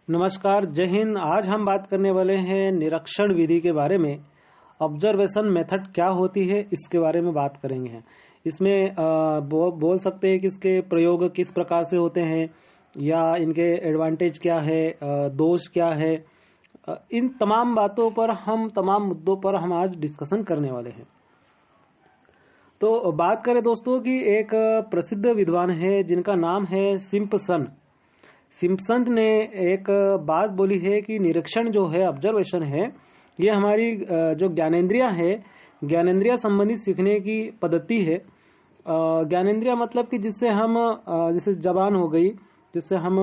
नमस्कार, जय हिंद। आज हम बात करने वाले हैं निरीक्षण विधि के बारे में। ऑब्जर्वेशन मेथड क्या होती है, इसके बारे में बात करेंगे। इसमें बोल सकते हैं कि इसके प्रयोग किस प्रकार से होते हैं या इनके एडवांटेज क्या है, दोष क्या है। इन तमाम बातों पर तमाम मुद्दों पर हम आज डिस्कशन करने वाले हैं। तो बात करें दोस्तों कि एक प्रसिद्ध विद्वान है जिनका नाम है सिम्पसन। सिम्पसन ने एक बात बोली है कि निरीक्षण जो है, ऑब्जर्वेशन है, ये हमारी जो ज्ञानेंद्रिया है, ज्ञानेंद्रिया संबंधित सीखने की पद्धति है। ज्ञानेंद्रिया मतलब कि जिससे हम जैसे जबान हो गई, जिससे हम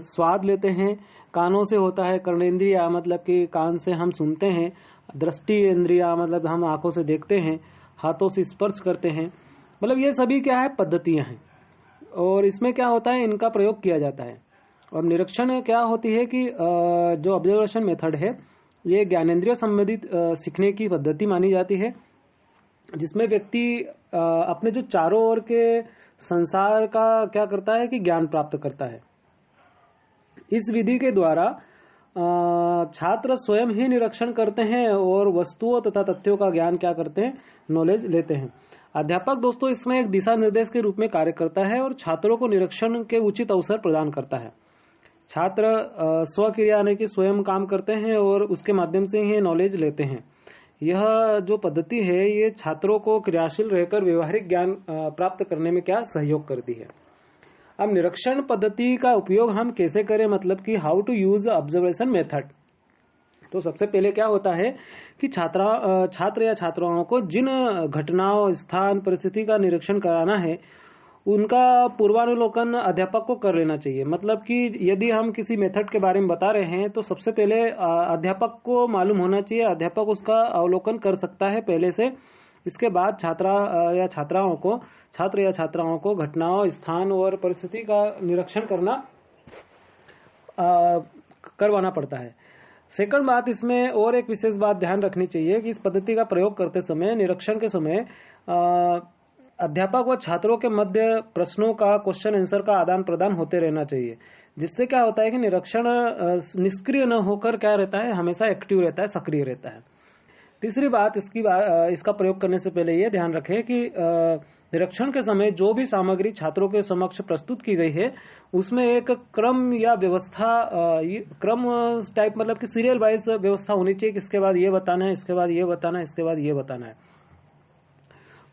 स्वाद लेते हैं, कानों से होता है कर्णेंद्रिया मतलब कि कान से हम सुनते हैं, दृष्टि इंद्रिया मतलब हम आंखों से देखते हैं, हाथों से स्पर्श करते हैं। मतलब ये सभी क्या है, पद्धतियां हैं। और इसमें क्या होता है, इनका प्रयोग किया जाता है। और निरीक्षण क्या होती है कि जो ऑब्जर्वेशन मेथड है, ये ज्ञानेंद्रिय संबंधित सीखने की पद्धति मानी जाती है, जिसमें व्यक्ति अपने जो चारों ओर के संसार का क्या करता है कि ज्ञान प्राप्त करता है। इस विधि के द्वारा छात्र स्वयं ही निरीक्षण करते हैं और वस्तुओं तथा तथ्यों का ज्ञान क्या करते हैं, नॉलेज लेते हैं। अध्यापक दोस्तों इसमें एक दिशा निर्देश के रूप में कार्य करता है और छात्रों को निरीक्षण के उचित अवसर प्रदान करता है। छात्र स्वक्रिया यानी कि स्वयं काम करते हैं और उसके माध्यम से ही नॉलेज लेते हैं। यह जो पद्धति है, ये छात्रों को क्रियाशील रहकर व्यवहारिक ज्ञान प्राप्त करने में क्या सहयोग करती है। अब निरीक्षण पद्धति का उपयोग हम कैसे करें, मतलब कि how to use observation method. तो सबसे पहले क्या होता है कि छात्र या छात्राओं को जिन घटनाओं, स्थान, परिस्थिति का निरीक्षण कराना है, उनका पूर्वानुलोकन अध्यापक को कर लेना चाहिए। मतलब कि यदि हम किसी मेथड के बारे में बता रहे हैं तो सबसे पहले अध्यापक को मालूम होना चाहिए, अध्यापक उसका अवलोकन कर सकता है पहले से। इसके बाद छात्र या छात्राओं को घटनाओं, स्थान और परिस्थिति का निरीक्षण करवाना पड़ता है। सेकंड बात, इसमें और एक विशेष बात ध्यान रखनी चाहिए कि इस पद्धति का प्रयोग करते समय, निरीक्षण के समय अध्यापक व छात्रों के मध्य प्रश्नों का, क्वेश्चन आंसर का आदान प्रदान होते रहना चाहिए। जिससे क्या होता है कि निरीक्षण निष्क्रिय न होकर क्या रहता है, हमेशा एक्टिव रहता है, सक्रिय रहता है। तीसरी बात, इसका प्रयोग करने से पहले ये ध्यान रखें कि निरीक्षण के समय जो भी सामग्री छात्रों के समक्ष प्रस्तुत की गई है, उसमें एक क्रम या व्यवस्था, क्रम टाइप मतलब कि सीरियल वाइज व्यवस्था होनी चाहिए कि इसके बाद ये बताना है, इसके बाद ये बताना है, इसके बाद ये बताना है।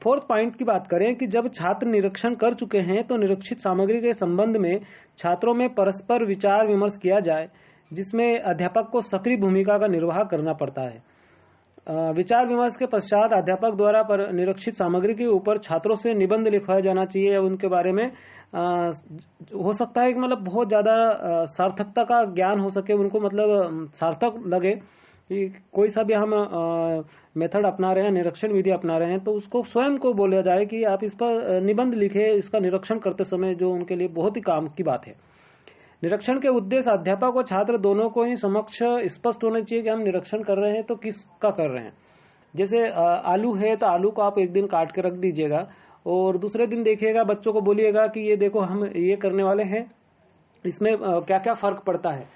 फोर्थ पॉइंट की बात करें कि जब छात्र निरीक्षण कर चुके हैं तो निरीक्षित सामग्री के संबंध में छात्रों में परस्पर विचार विमर्श किया जाए, जिसमें अध्यापक को सक्रिय भूमिका का निर्वाह करना पड़ता है। विचार विमर्श के पश्चात अध्यापक द्वारा निरीक्षित सामग्री के ऊपर छात्रों से निबंध लिखवाया जाना चाहिए या उनके बारे में हो सकता है कि मतलब बहुत ज्यादा सार्थकता का ज्ञान हो सके, उनको मतलब सार्थक लगे कि कोई सा भी हम मेथड अपना रहे हैं, निरीक्षण विधि अपना रहे हैं, तो उसको स्वयं को बोला जाए कि आप इस पर निबंध लिखे, इसका निरीक्षण करते समय, जो उनके लिए बहुत ही काम की बात है। निरीक्षण के उद्देश्य अध्यापक और छात्र दोनों को ही समक्ष स्पष्ट होना चाहिए कि हम निरीक्षण कर रहे हैं तो किसका कर रहे हैं। जैसे आलू है तो आलू को आप एक दिन काट के रख दीजिएगा और दूसरे दिन देखिएगा, बच्चों को बोलिएगा कि ये देखो हम ये करने वाले हैं, इसमें क्या क्या फर्क पड़ता है।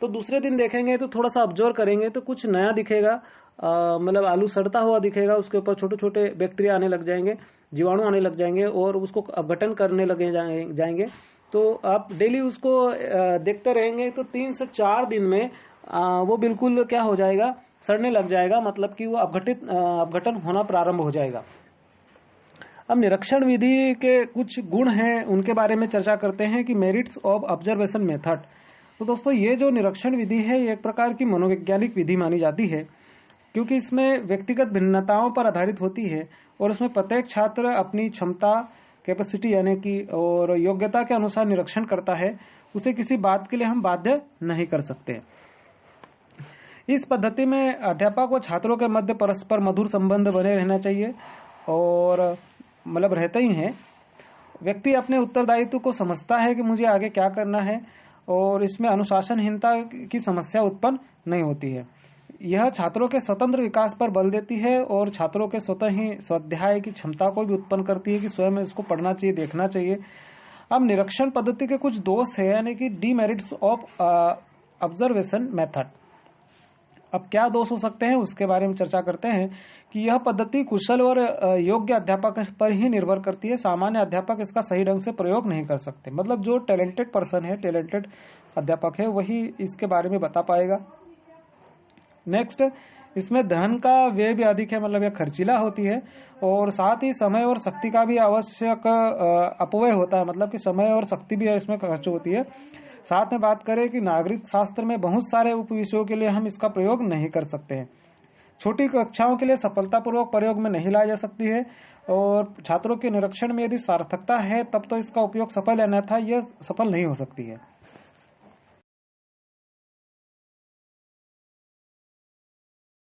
तो दूसरे दिन देखेंगे तो थोड़ा सा ऑब्जर्व करेंगे तो कुछ नया दिखेगा, मतलब आलू सड़ता हुआ दिखेगा, उसके ऊपर छोटे छोटे बैक्टीरिया आने लग जाएंगे, जीवाणु आने लग जाएंगे और उसको अपघटन करने लगे जाएंगे। तो आप डेली उसको देखते रहेंगे तो 3 से 4 दिन में वो बिल्कुल क्या हो जाएगा, सड़ने लग जाएगा, मतलब कि वो अपघटन होना प्रारंभ हो जाएगा। अब निरीक्षण विधि के कुछ गुण हैं, उनके बारे में चर्चा करते हैं कि मेरिट्स ऑफ ऑब्जर्वेशन मेथड। तो दोस्तों ये जो निरीक्षण विधि है, ये एक प्रकार की मनोवैज्ञानिक विधि मानी जाती है, क्योंकि इसमें व्यक्तिगत भिन्नताओं पर आधारित होती है और उसमें प्रत्येक छात्र अपनी क्षमता, कैपेसिटी यानी कि और योग्यता के अनुसार निरीक्षण करता है। उसे किसी बात के लिए हम बाध्य नहीं कर सकते। इस पद्धति में अध्यापक व छात्रों के मध्य परस्पर मधुर संबंध बने रहना चाहिए और मतलब रहते ही हैं। व्यक्ति अपने उत्तरदायित्व को समझता है कि मुझे आगे क्या करना है और इसमें अनुशासनहीनता की समस्या उत्पन्न नहीं होती है। यह छात्रों के स्वतंत्र विकास पर बल देती है और छात्रों के स्वतः ही स्वाध्याय की क्षमता को भी उत्पन्न करती है कि स्वयं इसको पढ़ना चाहिए, देखना चाहिए। अब निरीक्षण पद्धति के कुछ दोष है, यानी कि डीमेरिट्स ऑफ ऑब्जर्वेशन मेथड। अब क्या दोष हो सकते हैं उसके बारे में चर्चा करते हैं कि यह पद्धति कुशल और योग्य अध्यापक पर ही निर्भर करती है। सामान्य अध्यापक इसका सही ढंग से प्रयोग नहीं कर सकते। मतलब जो टैलेंटेड पर्सन है, टैलेंटेड अध्यापक है, वही इसके बारे में बता पाएगा। नेक्स्ट, इसमें धन का व्यय भी अधिक है, मतलब यह खर्चीला होती है, और साथ ही समय और शक्ति का भी आवश्यक अपव्यय होता है, मतलब कि समय और शक्ति भी इसमें खर्च होती है। साथ में बात करें कि नागरिक शास्त्र में बहुत सारे उप विषयों के लिए हम इसका प्रयोग नहीं कर सकते हैं। छोटी कक्षाओं के लिए सफलतापूर्वक प्रयोग में नहीं लाई जा सकती है, और छात्रों के निरीक्षण में यदि सार्थकता है तब तो इसका उपयोग सफल, अन्यथा यह सफल नहीं हो सकती है।